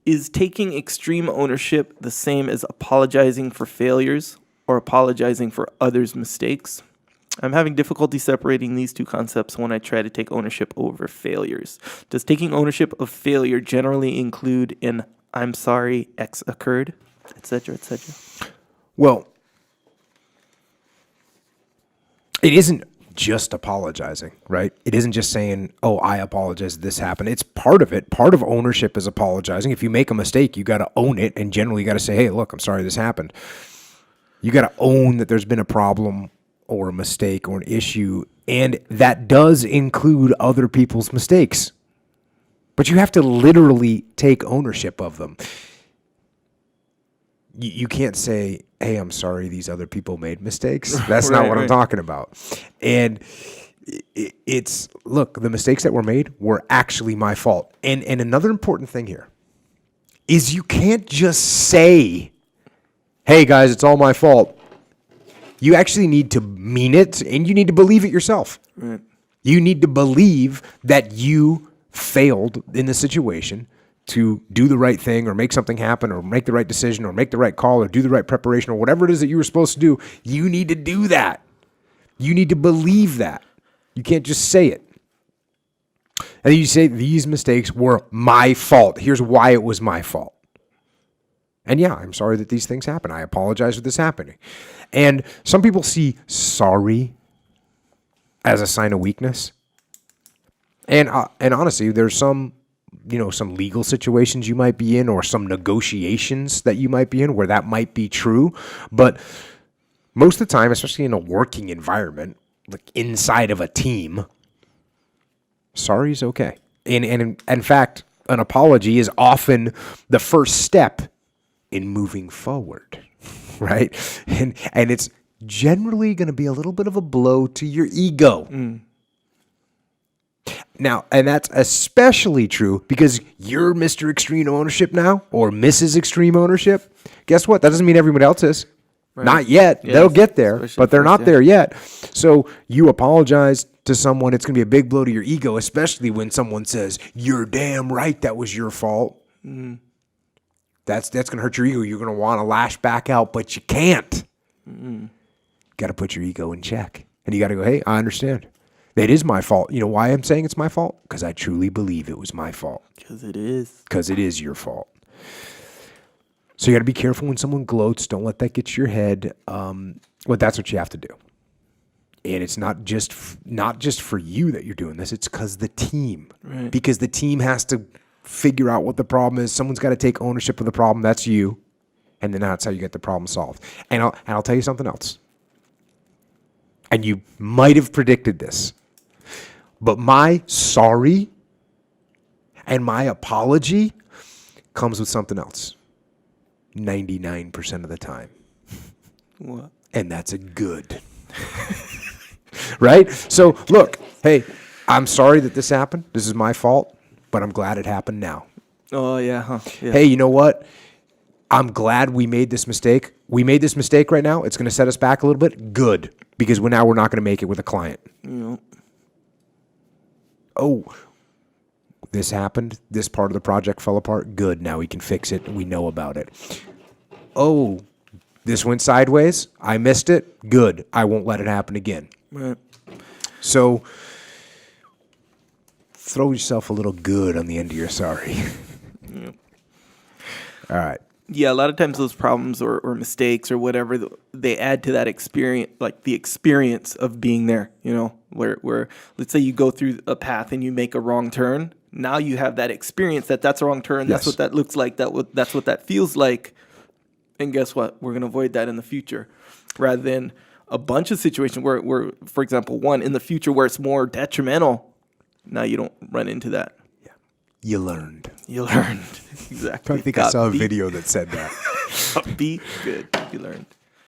Is taking extreme ownership the same as apologizing for failures or apologizing for others' mistakes? I'm having difficulty separating these two concepts when I try to take ownership over failures. Does taking ownership of failure generally include an "I'm sorry X occurred," etc., etc.? Well, it isn't just apologizing, right? It isn't just saying, oh, I apologize, this happened. It's part of it. Part of ownership is apologizing. If you make a mistake, you got to own it. And generally you got to say, hey, look, I'm sorry this happened. You got to own that there's been a problem or a mistake or an issue. And that does include other people's mistakes. But you have to literally take ownership of them. You can't say, hey, I'm sorry these other people made mistakes. That's not what I'm talking about. And it's, look, the mistakes that were made were actually my fault. And another important thing here is you can't just say, hey, guys, it's all my fault. You actually need to mean it, and you need to believe it yourself. Right. You need to believe that you failed in the situation to do the right thing or make something happen or make the right decision or make the right call or do the right preparation or whatever it is that you were supposed to do. You need to do that. You need to believe that. You can't just say it. And you say these mistakes were my fault. Here's why it was my fault. And yeah, I'm sorry that these things happen. I apologize for this happening. And some people see sorry as a sign of weakness. And honestly, there's some legal situations you might be in or some negotiations that you might be in where that might be true. But most of the time, especially in a working environment, like inside of a team, sorry is okay. And in fact, an apology is often the first step in moving forward, right? And it's generally going to be a little bit of a blow to your ego. Now, and that's especially true because you're Mr. Extreme Ownership now or Mrs. Extreme Ownership. Guess what? That doesn't mean everyone else is. Right. Not yet. Yes. They'll get there, but they're not there yet. So you apologize to someone. It's going to be a big blow to your ego, especially when someone says, you're damn right that was your fault. That's going to hurt your ego. You're going to want to lash back out, but you can't. Got to put your ego in check. And you got to go, hey, I understand. It is my fault. You know why I'm saying it's my fault? Because I truly believe it was my fault. Because it is. Because it is your fault. So you got to be careful when someone gloats. Don't let that get to your head. But that's what you have to do. And it's not just for you that you're doing this. It's because the team. Right. Because the team has to figure out what the problem is. Someone's got to take ownership of the problem. That's you. And then that's how you get the problem solved. And I'll tell you something else. And you might have predicted this. But my sorry and my apology comes with something else. 99% of the time. What? And that's a good. Right? So, look, hey, I'm sorry that this happened. This is my fault, but I'm glad it happened now. Oh, yeah. Huh. Yeah. Hey, you know what? I'm glad we made this mistake. We made this mistake right now. It's going to set us back a little bit. Good. Because now we're not going to make it with a client. Yep. Oh, this happened. This part of the project fell apart. Good. Now we can fix it. We know about it. Oh, this went sideways. I missed it. Good. I won't let it happen again. Right. So throw yourself a little good on the end of your sorry. Yep. All right. Yeah, a lot of times those problems or mistakes or whatever, they add to that experience, like the experience of being there, where let's say you go through a path and you make a wrong turn. Now you have that experience that's a wrong turn. That's what that looks like. That's what that feels like. And guess what? We're going to avoid that in the future rather than a bunch of situations where, for example, one in the future where it's more detrimental. Now you don't run into that. You learned. Exactly. I think I saw a video that said that. Be good. You learned.